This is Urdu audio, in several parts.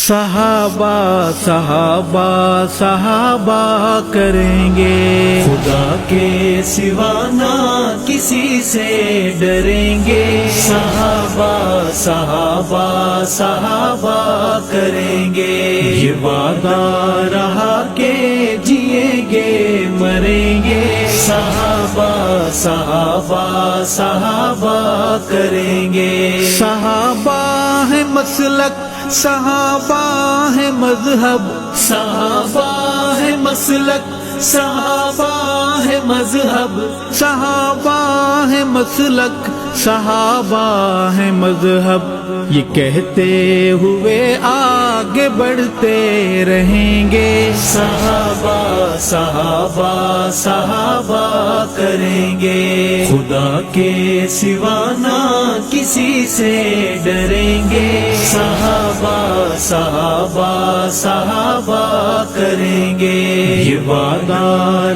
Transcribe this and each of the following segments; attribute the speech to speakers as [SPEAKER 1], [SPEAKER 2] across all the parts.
[SPEAKER 1] صحابہ صحابہ صحابہ کریں گے،
[SPEAKER 2] خدا کے سوا نہ کسی سے ڈریں گے، صحابہ صحابہ صحابہ کریں گے، یہ وعدہ رہا کہ جئیں گے مریں گے، صحابہ صحابہ صحابہ کریں گے،
[SPEAKER 1] صحابہ ہے مسلک، صحابہ ہے مذہب،
[SPEAKER 2] صحابہ ہے مسلک، صحابہ ہے مذہب،
[SPEAKER 1] صحابہ ہے مسلک، صحابہ ہے مذہب، یہ کہتے ہوئے آگے بڑھتے رہیں گے،
[SPEAKER 2] صحابہ صحابہ صحابہ کریں گے، خدا کے سوا نہ کسی سے ڈریں گے، صحابہ صحابہ صحابہ کریں گے، یہ وعدہ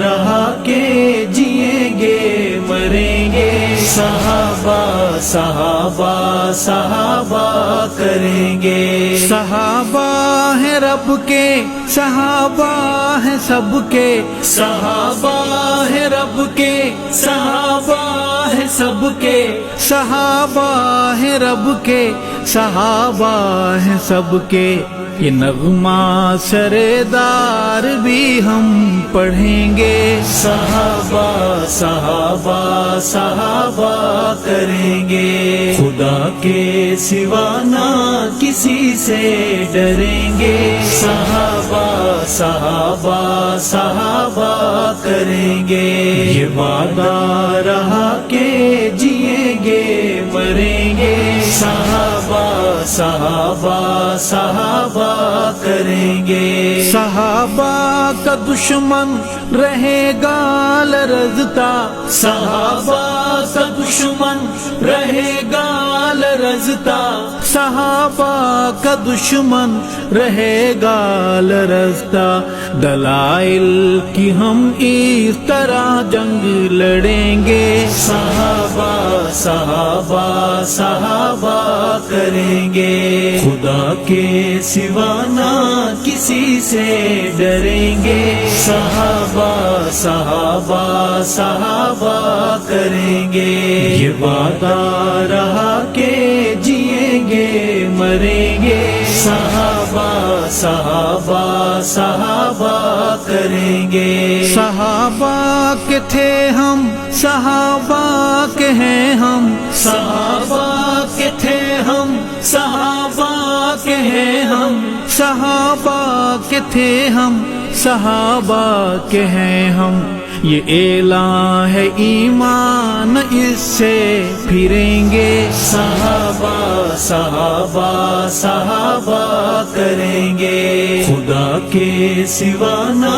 [SPEAKER 2] رہا کہ جئیں گے مریں گے، صحابہ صحابہ صحابہ کریں گے،
[SPEAKER 1] صحابہ ہے رب کے، صحابہ ہے سب کے،
[SPEAKER 2] صحابہ ہے رب کے، صحابہ ہے سب کے،
[SPEAKER 1] صحابہ ہے رب کے، صحابہ ہے سب کے، یہ نغمہ سردار بھی ہم پڑھیں گے،
[SPEAKER 2] صحابہ صحابہ صحابہ کریں گے، خدا کے سوا نہ کسی سے ڈریں گے، صحابہ صحابہ صحابہ کریں گے، یہ وعدہ رہا کہ جئیں گے مریں گے، صحابہ صحابہ صحابہ کریں گے،
[SPEAKER 1] صحابہ کا دشمن رہے گا لرزتا،
[SPEAKER 2] صحابہ کا دشمن رہے گا لرزتا،
[SPEAKER 1] صحابہ کا دشمن رہے گا لرزتا، دلائل کی ہم اس طرح جنگ لڑیں گے،
[SPEAKER 2] صحابہ صحابہ صحابہ کریں گے، خدا کے سوا نہ کسی سے ڈریں گے، صحابہ صحابہ صحابہ کریں گے، یہ وعدہ رہا کہ جئیں گے مریں گے، صحابہ صحابہ صحابہ کریں گے،
[SPEAKER 1] صحابہ کے تھے ہم، صحابہ کے ہیں ہم،
[SPEAKER 2] صحابہ کے تھے ہم، صحابہ کے ہیں ہم،
[SPEAKER 1] صحابہ کے تھے ہم، صحابہ کے ہیں ہم، یہ اعلان ہے ایمان اس سے پھریں گے،
[SPEAKER 2] صحابہ صحابہ صحابہ کریں گے، خدا کے سوا نہ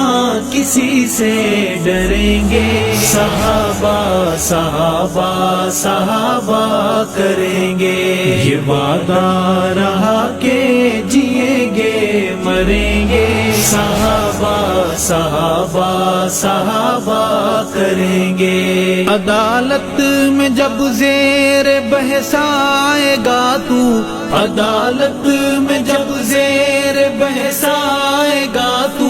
[SPEAKER 2] کسی سے ڈریں گے، صحابہ صحابہ صحابہ کریں گے، یہ وعدہ رہا کہ جئیں گے مریں گے، صحابہ صحابہ صحابہ کریں گے،
[SPEAKER 1] عدالت میں جب زیر بحث آئے گا تو،
[SPEAKER 2] عدالت میں جب زیر بحث آئے گا تو،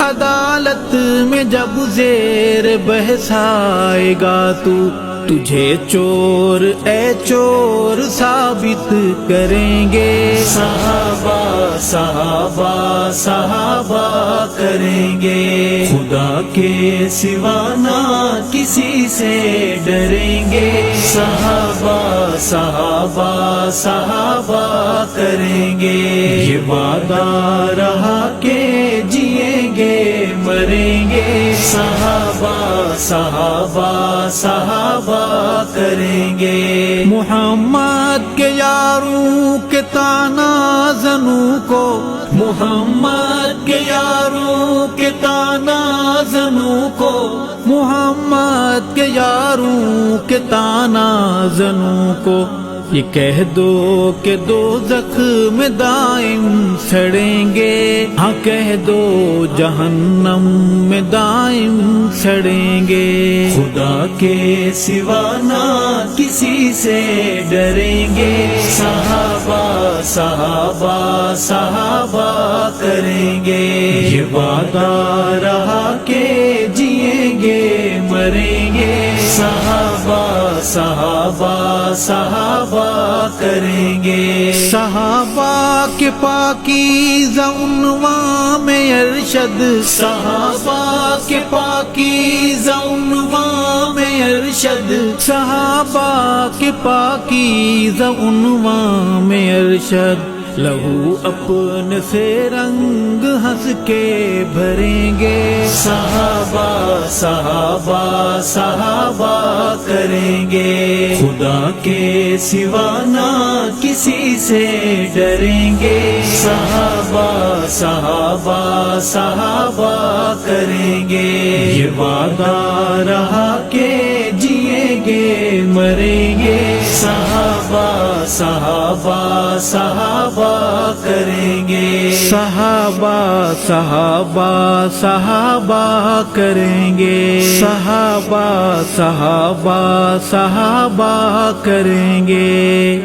[SPEAKER 1] عدالت میں جب زیر بحث آئے گا تو، تجھے چور اے چور ثابت کریں گے،
[SPEAKER 2] صحابہ صحابہ صحابہ کریں گے، خدا کے سوا نہ کسی سے ڈریں گے، صحابہ صحابہ صحابہ کریں گے، یہ وعدہ رہا کہ جئیں گے مریں گے، صحابہ صحابہ صحابہ کریں گے،
[SPEAKER 1] محمد کے یاروں کے تانا زنوں کو،
[SPEAKER 2] محمد کے یاروں کے تانا زنوں کو،
[SPEAKER 1] محمد کے یاروں کے تانا زنوں کو، یہ کہہ دو کہ دوزخ میں دائم سڑیں گے، ہاں کہہ دو جہنم میں دائم سڑیں گے۔
[SPEAKER 2] خدا کے سوا نہ کسی سے ڈریں گے، صحابہ صحابہ صحابہ کریں گے۔ یہ وعدہ رہا کہ جئیں گے مریں گے، صحابہ صحابہ صحابہ کریں گے۔
[SPEAKER 1] صحابہ کے پاکیزہ عنوان میں ارشد،
[SPEAKER 2] صحابہ کے پاکیزہ عنوان میں ارشد،
[SPEAKER 1] صحابہ کے پاکیزہ عنوان میں ارشد۔ لہو اپنے سے رنگ ہنس کے بھریں گے،
[SPEAKER 2] صحابہ صحابہ صحابہ کریں گے۔ خدا کے سوا نہ کسی سے ڈریں گے، صحابہ صحابہ صحابہ کریں گے۔ یہ وعدہ رہا کہ جئیں گے مریں گے، صحابہ صحابہ صحابہ کریں گے۔
[SPEAKER 1] صحابہ صحابہ صحابہ کریں گے، صحابہ صحابہ صحابہ کریں گے۔